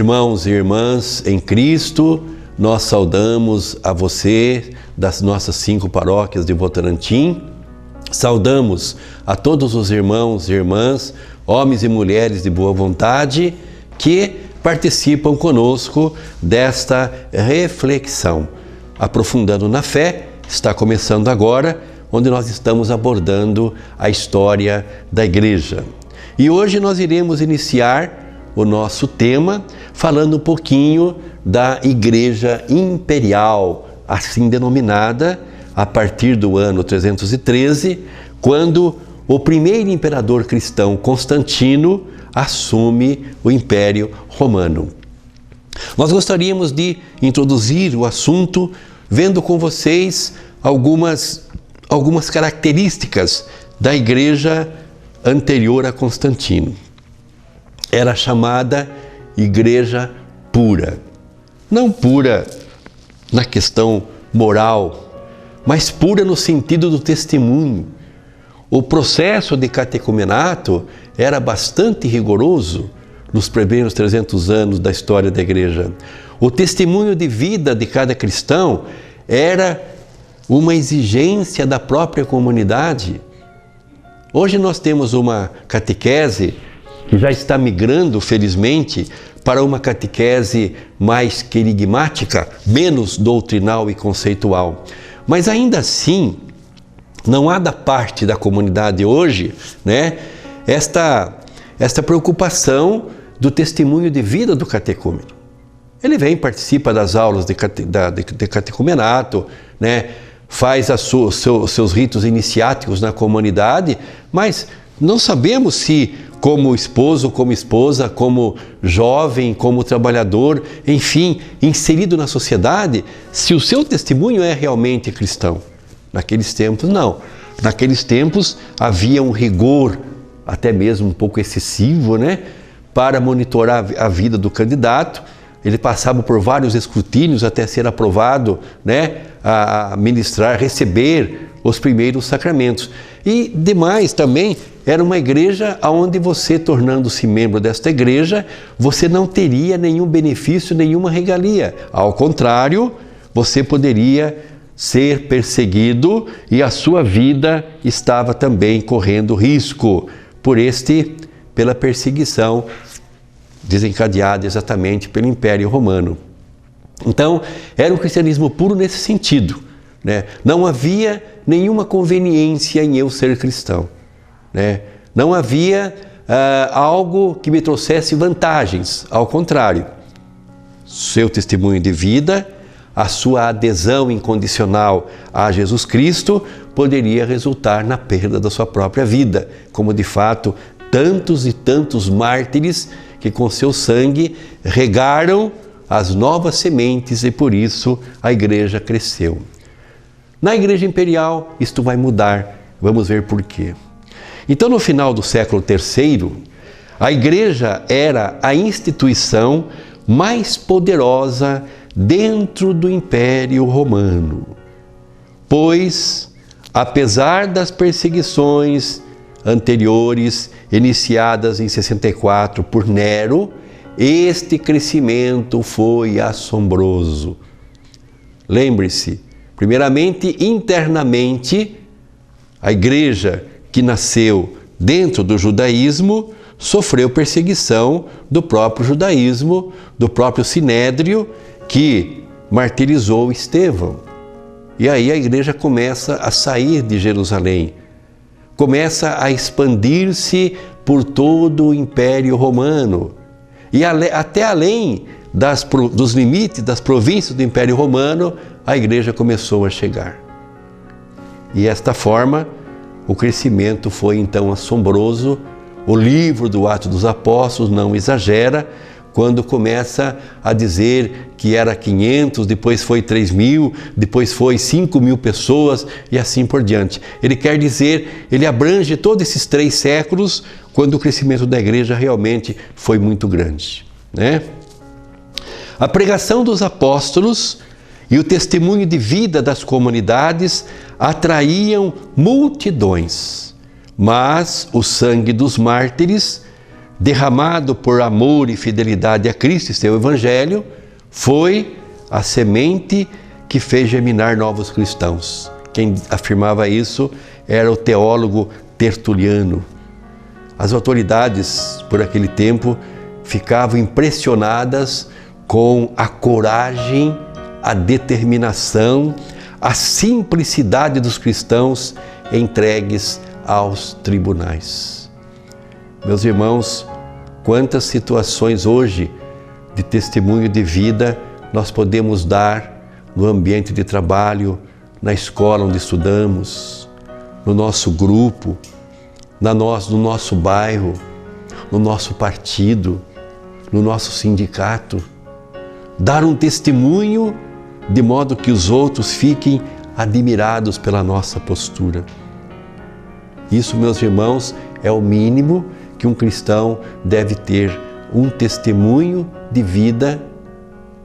Irmãos e irmãs em Cristo, nós saudamos a você das nossas 5 paróquias de Votorantim. Saudamos a todos os irmãos e irmãs, homens e mulheres de boa vontade que participam conosco desta reflexão. Aprofundando na fé, está começando agora, onde nós estamos abordando a história da Igreja. E hoje nós iremos iniciar o nosso tema falando um pouquinho da Igreja Imperial, assim denominada, a partir do ano 313, quando o primeiro imperador cristão, Constantino, assume o Império Romano. Nós gostaríamos de introduzir o assunto vendo com vocês algumas características da Igreja anterior a Constantino. Era chamada Igreja pura. Não pura na questão moral, mas pura no sentido do testemunho. O processo de catecumenato era bastante rigoroso nos primeiros 300 anos da história da Igreja. O testemunho de vida de cada cristão era uma exigência da própria comunidade. Hoje nós temos uma catequese que já está migrando, felizmente, para uma catequese mais querigmática, menos doutrinal e conceitual. Mas ainda assim, não há da parte da comunidade hoje, esta preocupação do testemunho de vida do catecúmeno. Ele vem, participa das aulas de catecumenato, faz seus ritos iniciáticos na comunidade, mas não sabemos se como esposo, como esposa, como jovem, como trabalhador, enfim, inserido na sociedade, se o seu testemunho é realmente cristão. Naqueles tempos, não. Naqueles tempos havia um rigor, até mesmo um pouco excessivo, para monitorar a vida do candidato. Ele passava por vários escrutínios até ser aprovado, a ministrar, receber os primeiros sacramentos. E demais também, era uma igreja onde você, tornando-se membro desta igreja, você não teria nenhum benefício, nenhuma regalia. Ao contrário, você poderia ser perseguido e a sua vida estava também correndo risco pela perseguição desencadeada exatamente pelo Império Romano. Então, era um cristianismo puro nesse sentido. Não havia nenhuma conveniência em eu ser cristão. Não havia algo que me trouxesse vantagens. Ao contrário, seu testemunho de vida, a sua adesão incondicional a Jesus Cristo poderia resultar na perda da sua própria vida, como de fato tantos e tantos mártires que com seu sangue regaram as novas sementes e por isso a igreja cresceu. Na Igreja Imperial isto vai mudar, vamos ver por quê. Então no final do século III, a igreja era a instituição mais poderosa dentro do Império Romano, pois, apesar das perseguições anteriores, iniciadas em 64 por Nero, este crescimento foi assombroso. Lembre-se, primeiramente, internamente, a igreja que nasceu dentro do judaísmo sofreu perseguição do próprio judaísmo, do próprio Sinédrio, que martirizou Estevão. E aí a igreja começa a sair de Jerusalém, começa a expandir-se por todo o Império Romano e até além dos limites das províncias do Império Romano, a igreja começou a chegar. E desta forma, o crescimento foi então assombroso. O livro do Atos dos Apóstolos não exagera quando começa a dizer que era 500, depois foi 3.000, depois foi 5.000 pessoas e assim por diante. Ele quer dizer, ele abrange todos esses 3 séculos, quando o crescimento da igreja realmente foi muito grande. A pregação dos apóstolos e o testemunho de vida das comunidades atraíam multidões, mas o sangue dos mártires derramado por amor e fidelidade a Cristo e seu Evangelho, foi a semente que fez germinar novos cristãos. Quem afirmava isso era o teólogo Tertuliano. As autoridades, por aquele tempo, ficavam impressionadas com a coragem, a determinação, a simplicidade dos cristãos entregues aos tribunais. Meus irmãos, quantas situações hoje de testemunho de vida nós podemos dar no ambiente de trabalho, na escola onde estudamos, no nosso grupo, no nosso bairro, no nosso partido, no nosso sindicato. Dar um testemunho de modo que os outros fiquem admirados pela nossa postura. Isso, meus irmãos, é o mínimo que um cristão deve ter, um testemunho de vida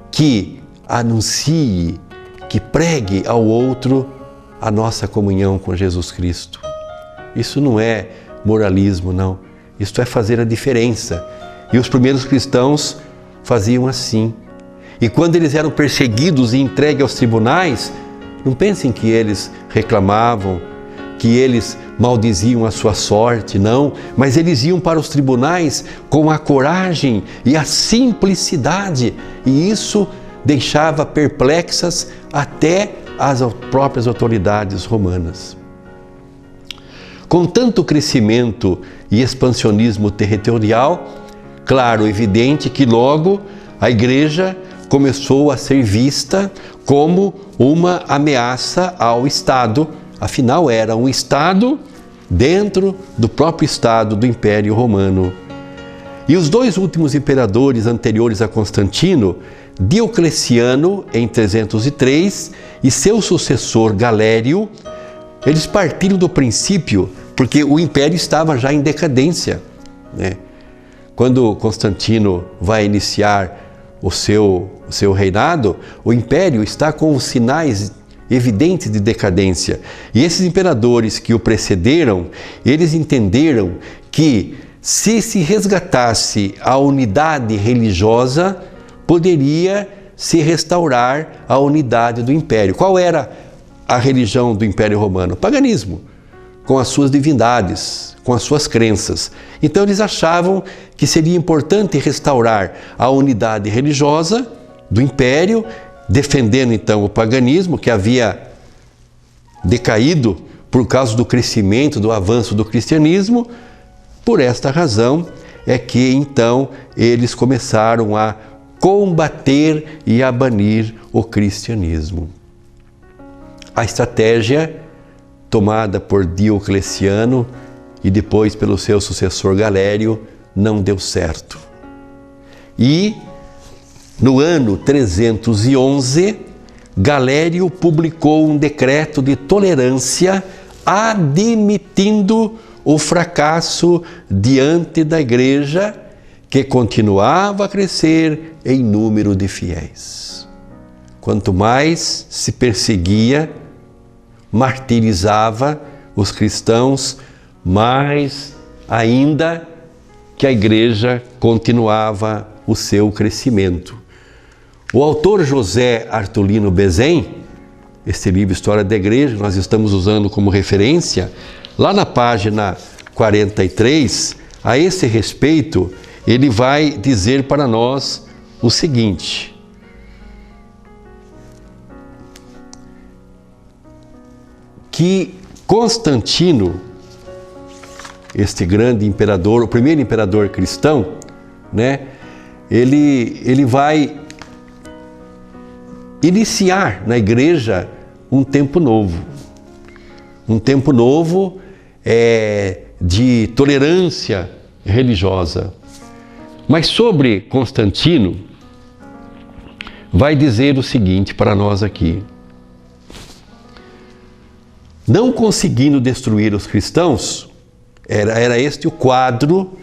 que anuncie, que pregue ao outro a nossa comunhão com Jesus Cristo. Isso não é moralismo, não. Isto é fazer a diferença. E os primeiros cristãos faziam assim. E quando eles eram perseguidos e entregues aos tribunais, não pensem que eles reclamavam, que eles maldiziam a sua sorte, não. Mas eles iam para os tribunais com a coragem e a simplicidade. E isso deixava perplexas até as próprias autoridades romanas. Com tanto crescimento e expansionismo territorial, claro, evidente que logo a igreja começou a ser vista como uma ameaça ao Estado. Afinal, era um Estado dentro do próprio Estado do Império Romano. E os dois últimos imperadores anteriores a Constantino, Diocleciano, em 303, e seu sucessor Galério, eles partiram do princípio, porque o império estava já em decadência, né? Quando Constantino vai iniciar o seu reinado, o império está com os sinais evidentes de decadência. E esses imperadores que o precederam, eles entenderam que se resgatasse a unidade religiosa, poderia se restaurar a unidade do império. Qual era a religião do Império Romano? O paganismo, com as suas divindades, com as suas crenças. Então eles achavam que seria importante restaurar a unidade religiosa do império, defendendo então o paganismo que havia decaído por causa do crescimento, do avanço do cristianismo. Por esta razão é que então eles começaram a combater e a banir o cristianismo. A estratégia tomada por Diocleciano e depois pelo seu sucessor Galério não deu certo. E no ano 311, Galério publicou um decreto de tolerância admitindo o fracasso diante da igreja, que continuava a crescer em número de fiéis. Quanto mais se perseguia, martirizava os cristãos, mais ainda que a igreja continuava o seu crescimento. O autor José Artulino Bezém, este livro História da Igreja, nós estamos usando como referência, lá na página 43, a esse respeito, ele vai dizer para nós o seguinte: que Constantino, este grande imperador, o primeiro imperador cristão, né, ele vai iniciar na igreja um tempo novo. Um tempo novo de tolerância religiosa. Mas sobre Constantino, vai dizer o seguinte para nós aqui: não conseguindo destruir os cristãos, era este o quadro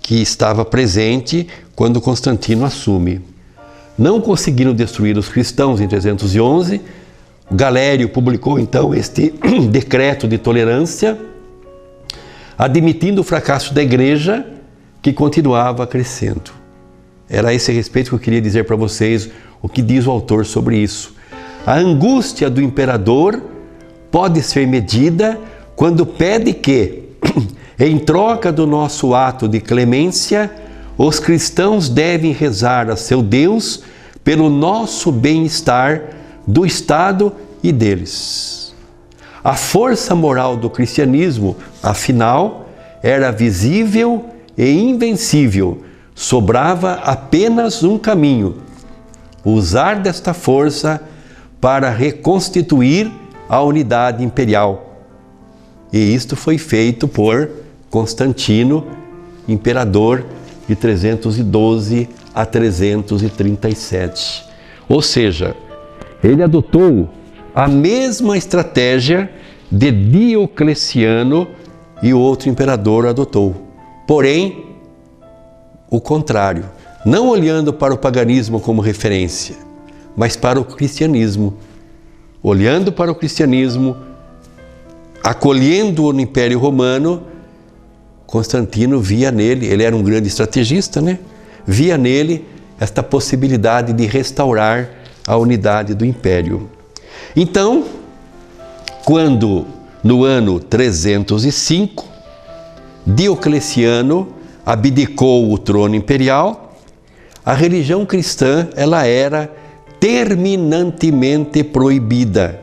que estava presente quando Constantino assume. Não conseguindo destruir os cristãos em 311, Galério publicou então este decreto de tolerância, admitindo o fracasso da igreja, que continuava crescendo. Era a esse respeito que eu queria dizer para vocês o que diz o autor sobre isso. A angústia do imperador pode ser medida quando pede que, em troca do nosso ato de clemência, os cristãos devem rezar a seu Deus pelo nosso bem-estar do Estado e deles. A força moral do cristianismo, afinal, era visível e invencível. Sobrava apenas um caminho: usar desta força para reconstituir a unidade imperial. E isto foi feito por Constantino, imperador de 312 a 337. Ou seja, ele adotou a mesma estratégia de Diocleciano e o outro imperador adotou. Porém, o contrário, não olhando para o paganismo como referência, mas para o cristianismo. Olhando para o cristianismo, acolhendo-o no Império Romano, Constantino via nele, ele era um grande estrategista, né? Via nele esta possibilidade de restaurar a unidade do Império. Então, quando no ano 305, Diocleciano abdicou o trono imperial, a religião cristã ela era terminantemente proibida.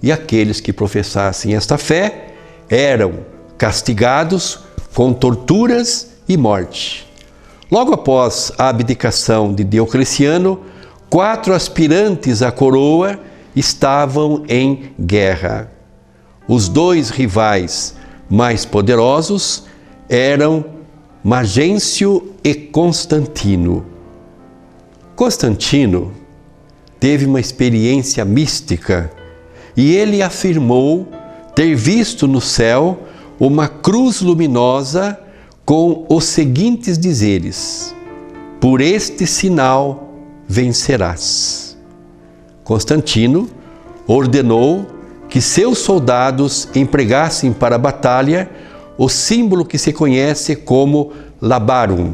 E aqueles que professassem esta fé eram castigados com torturas e morte. Logo após a abdicação de Diocleciano, 4 aspirantes à coroa estavam em guerra. Os 2 rivais mais poderosos eram Magêncio e Constantino. Constantino teve uma experiência mística e ele afirmou ter visto no céu uma cruz luminosa com os seguintes dizeres: por este sinal vencerás. Constantino ordenou que seus soldados empregassem para a batalha o símbolo que se conhece como labarum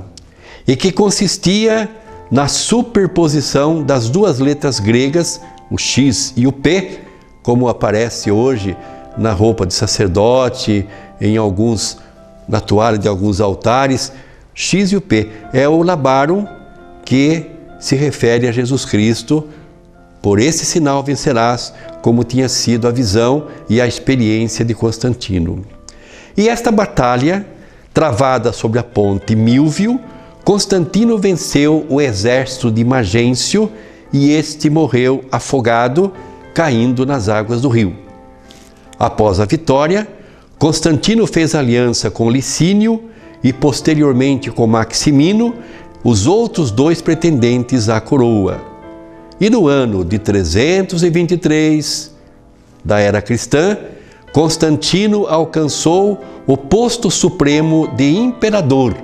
e que consistia na superposição das 2 letras gregas, o X e o P, como aparece hoje na roupa de sacerdote, na toalha de alguns altares. X e o P é o labarum que se refere a Jesus Cristo. Por esse sinal vencerás, como tinha sido a visão e a experiência de Constantino. E esta batalha, travada sobre a ponte Milvio, Constantino venceu o exército de Magêncio e este morreu afogado, caindo nas águas do rio. Após a vitória, Constantino fez aliança com Licínio e posteriormente com Maximino, os outros 2 pretendentes à coroa. E no ano de 323 da era cristã, Constantino alcançou o posto supremo de imperador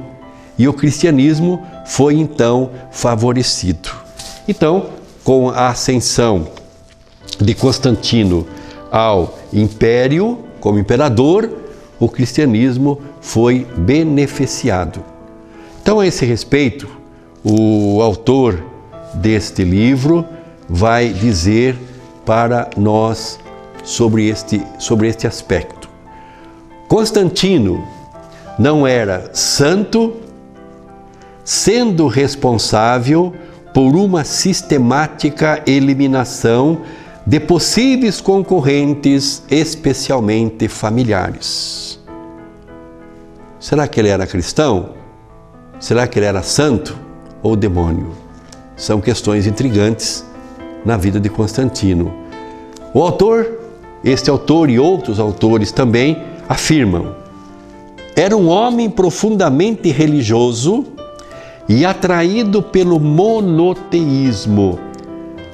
e o cristianismo foi então favorecido. Então, com a ascensão de Constantino ao império como imperador, o cristianismo foi beneficiado. Então, a esse respeito, o autor deste livro vai dizer para nós sobre este aspecto. Constantino não era santo, sendo responsável por uma sistemática eliminação de possíveis concorrentes, especialmente familiares. Será que ele era cristão? Será que ele era santo ou demônio? São questões intrigantes na vida de Constantino. O autor, este autor e outros autores também afirmam: era um homem profundamente religioso e atraído pelo monoteísmo,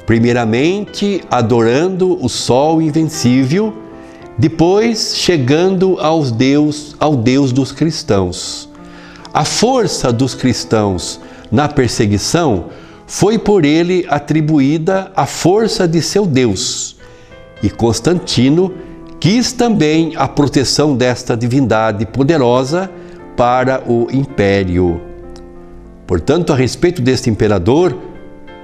primeiramente adorando o sol invencível, depois chegando ao Deus dos cristãos. A força dos cristãos na perseguição foi por ele atribuída à força de seu Deus, e Constantino quis também a proteção desta divindade poderosa para o império. Portanto, a respeito deste imperador,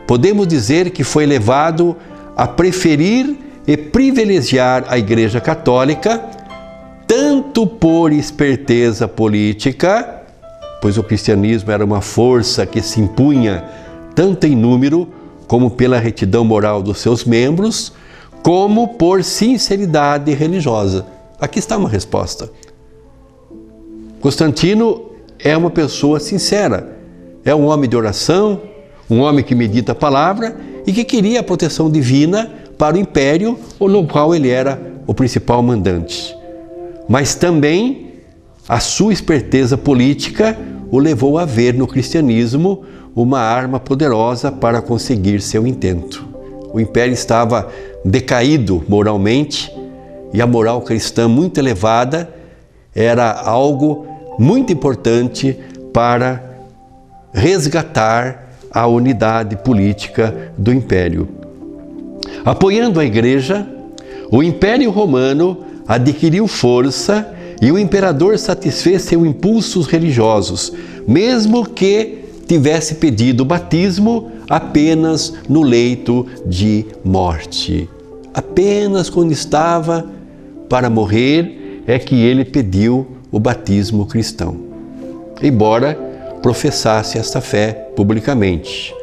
podemos dizer que foi levado a preferir e privilegiar a Igreja Católica, tanto por esperteza política, pois o cristianismo era uma força que se impunha tanto em número como pela retidão moral dos seus membros, como por sinceridade religiosa. Aqui está uma resposta. Constantino é uma pessoa sincera, é um homem de oração, um homem que medita a palavra e que queria a proteção divina para o império, no qual ele era o principal mandante. Mas também a sua esperteza política o levou a ver no cristianismo uma arma poderosa para conseguir seu intento. O império estava decaído moralmente e a moral cristã muito elevada era algo muito importante para resgatar a unidade política do império. Apoiando a Igreja, o Império Romano adquiriu força e o imperador satisfez seus impulsos religiosos, mesmo que tivesse pedido o batismo apenas no leito de morte. Apenas quando estava para morrer é que ele pediu o batismo cristão, embora professasse esta fé publicamente.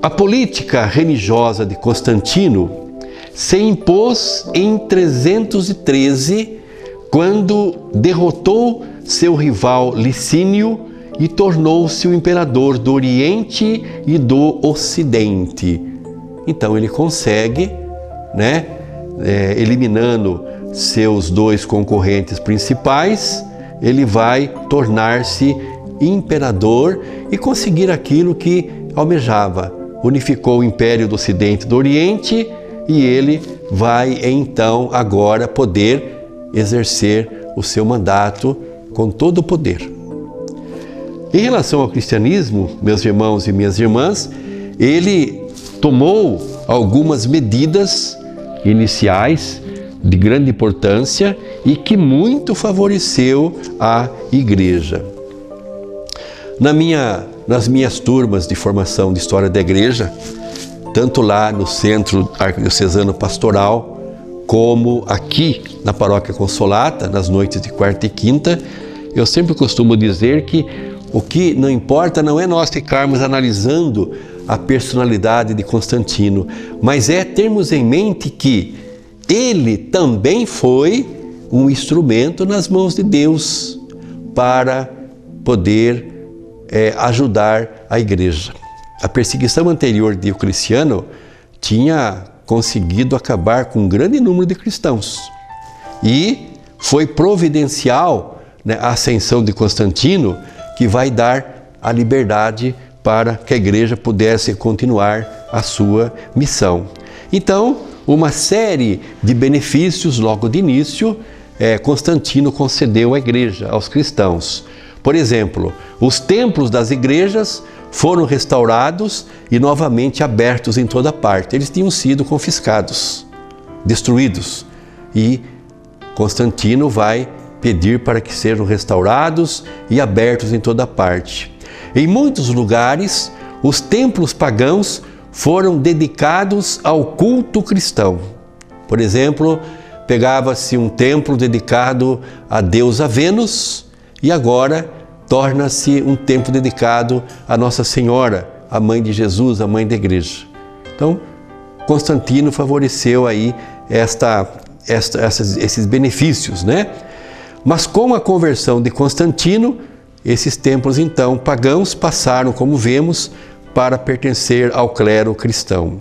A política religiosa de Constantino se impôs em 313, quando derrotou seu rival Licínio e tornou-se o imperador do Oriente e do Ocidente. Então ele consegue, eliminando seus dois concorrentes principais, ele vai tornar-se imperador e conseguir aquilo que almejava. Unificou o Império do Ocidente e do Oriente e ele vai então agora poder exercer o seu mandato com todo o poder. Em relação ao cristianismo, meus irmãos e minhas irmãs, ele tomou algumas medidas iniciais de grande importância e que muito favoreceu a Igreja. Nas minhas turmas de formação de História da Igreja, tanto lá no Centro Arquidiocesano Pastoral, como aqui na Paróquia Consolata, nas noites de quarta e quinta, eu sempre costumo dizer que o que não importa não é nós ficarmos analisando a personalidade de Constantino, mas é termos em mente que ele também foi um instrumento nas mãos de Deus para poder ajudar a Igreja. A perseguição anterior de Diocleciano tinha conseguido acabar com um grande número de cristãos e foi providencial a ascensão de Constantino, que vai dar a liberdade para que a Igreja pudesse continuar a sua missão. Então, uma série de benefícios logo de início, Constantino concedeu à Igreja, aos cristãos. Por exemplo, os templos das igrejas foram restaurados e novamente abertos em toda parte. Eles tinham sido confiscados, destruídos, e Constantino vai pedir para que sejam restaurados e abertos em toda parte. Em muitos lugares, os templos pagãos foram dedicados ao culto cristão. Por exemplo, pegava-se um templo dedicado à deusa Vênus e agora torna-se um templo dedicado a Nossa Senhora, a mãe de Jesus, a mãe da Igreja. Então, Constantino favoreceu aí esses benefícios, Mas com a conversão de Constantino, esses templos então pagãos passaram, como vemos, para pertencer ao clero cristão.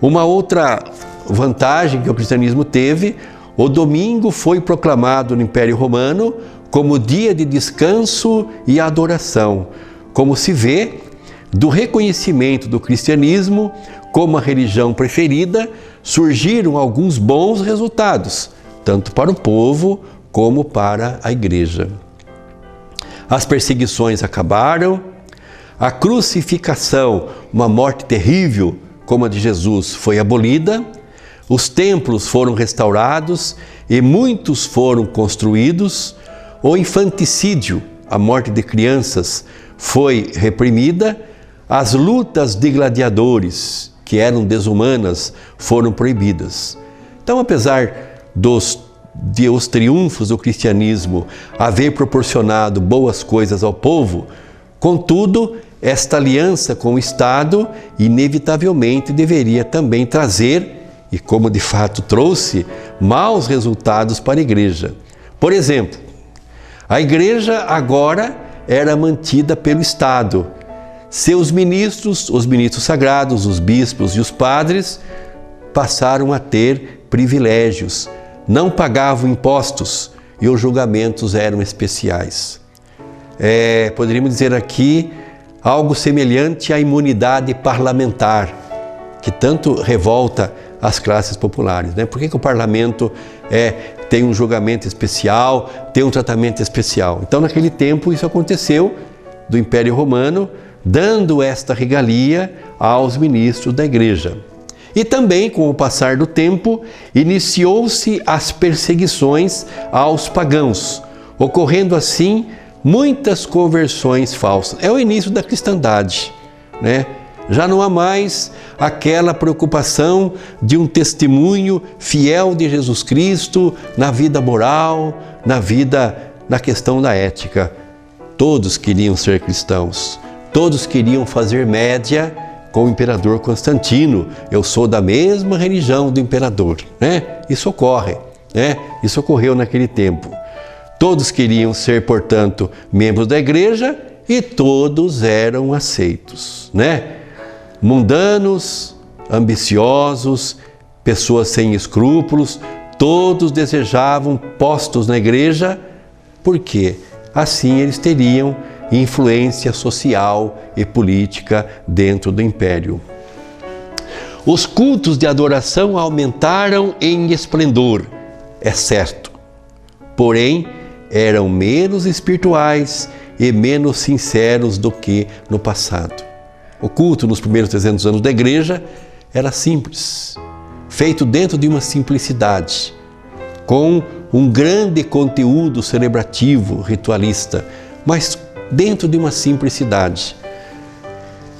Uma outra vantagem que o cristianismo teve, o domingo foi proclamado no Império Romano como dia de descanso e adoração. Como se vê, do reconhecimento do cristianismo como a religião preferida, surgiram alguns bons resultados, tanto para o povo como para a Igreja. As perseguições acabaram, a crucificação, uma morte terrível como a de Jesus, foi abolida, os templos foram restaurados e muitos foram construídos, o infanticídio, a morte de crianças, foi reprimida, as lutas de gladiadores, que eram desumanas, foram proibidas. Então, apesar de os triunfos do cristianismo haver proporcionado boas coisas ao povo, contudo, esta aliança com o Estado inevitavelmente deveria também trazer, e como de fato trouxe, maus resultados para a Igreja. Por exemplo, a Igreja agora era mantida pelo Estado. Seus ministros, os ministros sagrados, os bispos e os padres, passaram a ter privilégios, não pagavam impostos e os julgamentos eram especiais. Poderíamos dizer aqui algo semelhante à imunidade parlamentar, que tanto revolta as classes populares, né? Por que o parlamento tem um julgamento especial, tem um tratamento especial? Então, naquele tempo, isso aconteceu do Império Romano, dando esta regalia aos ministros da Igreja. E também, com o passar do tempo, iniciou-se as perseguições aos pagãos, ocorrendo assim muitas conversões falsas. É o início da cristandade, né? Já não há mais aquela preocupação de um testemunho fiel de Jesus Cristo na vida moral, na questão da ética. Todos queriam ser cristãos, todos queriam fazer média com o imperador Constantino. Eu sou da mesma religião do imperador, né? Isso ocorre, né? Isso ocorreu naquele tempo. Todos queriam ser, portanto, membros da igreja e todos eram aceitos, né? Mundanos, ambiciosos, pessoas sem escrúpulos, todos desejavam postos na igreja, porque assim eles teriam influência social e política dentro do império. Os cultos de adoração aumentaram em esplendor, é certo, porém eram menos espirituais e menos sinceros do que no passado. O culto nos primeiros 300 anos da igreja era simples, feito dentro de uma simplicidade, com um grande conteúdo celebrativo, ritualista, mas dentro de uma simplicidade.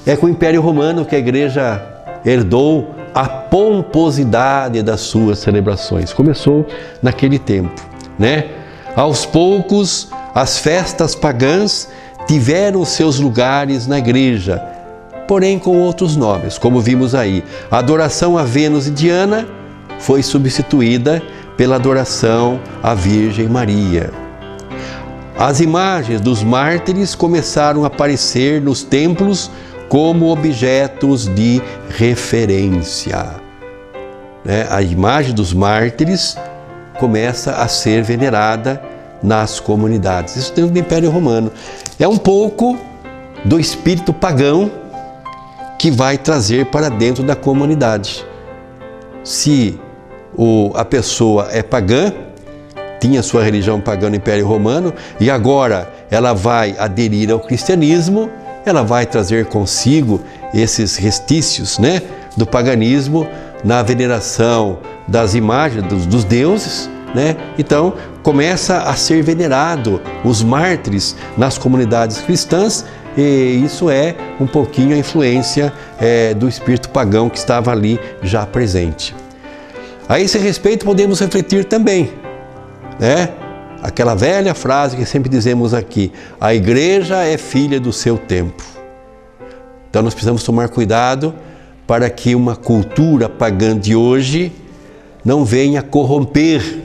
É com o Império Romano que a igreja herdou a pomposidade das suas celebrações. Começou naquele tempo, né? Aos poucos, as festas pagãs tiveram seus lugares na igreja, porém com outros nomes, como vimos aí. A adoração a Vênus e Diana foi substituída pela adoração à Virgem Maria. As imagens dos mártires começaram a aparecer nos templos como objetos de referência, né? A imagem dos mártires começa a ser venerada nas comunidades. Isso dentro do Império Romano. É um pouco do espírito pagão que vai trazer para dentro da comunidade. Se a pessoa é pagã, tinha sua religião pagã no Império Romano, e agora ela vai aderir ao cristianismo, ela vai trazer consigo esses restícios, né, do paganismo na veneração das imagens dos deuses, né? Então começa a ser venerado os mártires nas comunidades cristãs, e isso é um pouquinho a influência do espírito pagão que estava ali já presente. A esse respeito podemos refletir também, né? Aquela velha frase que sempre dizemos aqui: a igreja é filha do seu tempo. Então nós precisamos tomar cuidado para que uma cultura pagã de hoje não venha corromper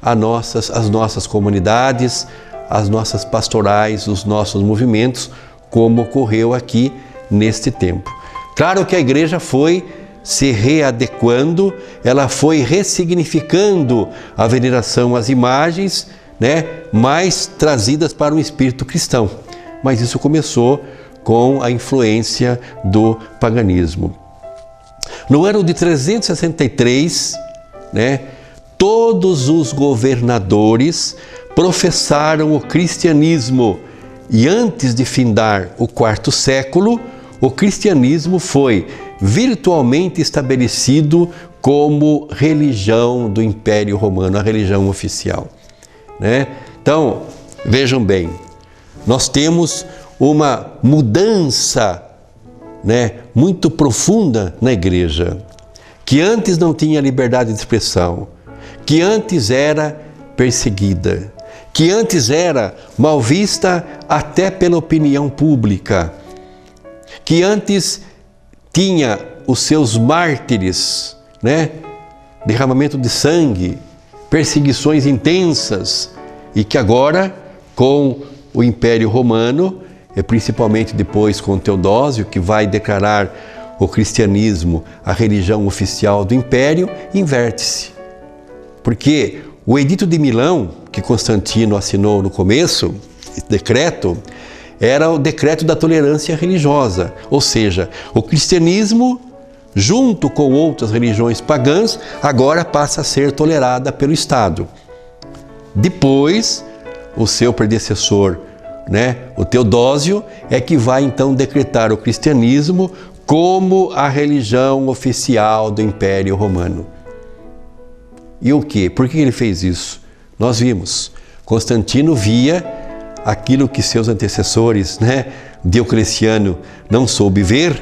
as nossas comunidades, as nossas pastorais, os nossos movimentos, como ocorreu aqui neste tempo. Claro que a igreja foi se readequando, ela foi ressignificando a veneração às imagens, né, mais trazidas para um espírito cristão. Mas isso começou com a influência do paganismo. No ano de 363, né, todos os governadores professaram o cristianismo, e antes de findar o quarto século, o cristianismo foi virtualmente estabelecido como religião do Império Romano, a religião oficial, né? Então, Vejam bem, nós temos uma mudança, muito profunda na igreja, que antes não tinha liberdade de expressão, que antes era perseguida, que antes era mal vista até pela opinião pública, que antes tinha os seus mártires, derramamento de sangue, perseguições intensas, e que agora, com o Império Romano, e principalmente depois com Teodósio, que vai declarar o cristianismo a religião oficial do Império, inverte-se. Porque o Edito de Milão, que Constantino assinou no começo, esse decreto, era o decreto da tolerância religiosa, ou seja, o cristianismo, junto com outras religiões pagãs, agora passa a ser tolerada pelo Estado. Depois, o seu predecessor, o Teodósio, é que vai então decretar o cristianismo como a religião oficial do Império Romano. E o quê? Por que ele fez isso? Nós vimos, Constantino via aquilo que seus antecessores, Diocleciano, não soube ver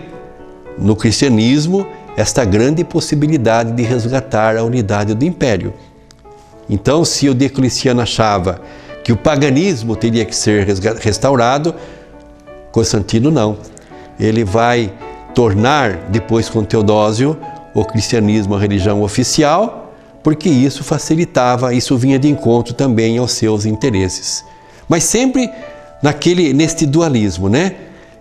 no cristianismo, esta grande possibilidade de resgatar a unidade do Império. Então, se o Diocleciano achava que o paganismo teria que ser restaurado, Constantino não. Ele vai tornar, depois com Teodósio, o cristianismo a religião oficial, porque isso facilitava, isso vinha de encontro também aos seus interesses. Mas sempre neste dualismo,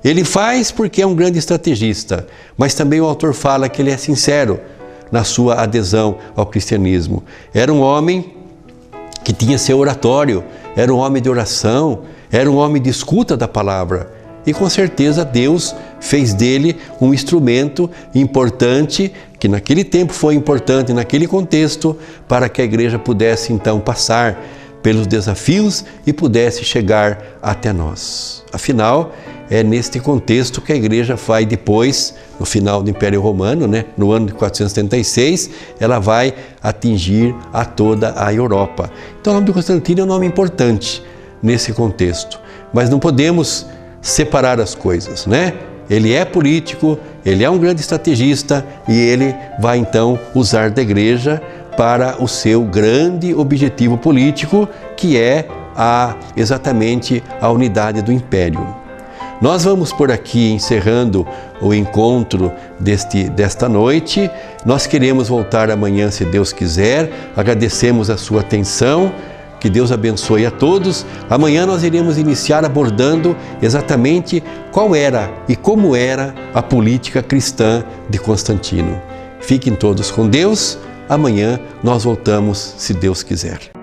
Ele faz porque é um grande estrategista, mas também o autor fala que ele é sincero na sua adesão ao cristianismo. Era um homem que tinha seu oratório, era um homem de oração, era um homem de escuta da palavra. E com certeza Deus fez dele um instrumento importante, que naquele tempo foi importante, naquele contexto, para que a igreja pudesse então passar pelos desafios e pudesse chegar até nós. Afinal, é neste contexto que a igreja vai depois, no final do Império Romano, no ano de 476, ela vai atingir a toda a Europa. Então o nome de Constantino é um nome importante nesse contexto, mas não podemos separar as coisas, Ele é político, ele é um grande estrategista e ele vai então usar da igreja para o seu grande objetivo político, que é exatamente a unidade do Império. Nós vamos por aqui encerrando o encontro desta noite. Nós queremos voltar amanhã, se Deus quiser. Agradecemos a sua atenção. Que Deus abençoe a todos. Amanhã nós iremos iniciar abordando exatamente qual era e como era a política cristã de Constantino. Fiquem todos com Deus. Amanhã nós voltamos, se Deus quiser.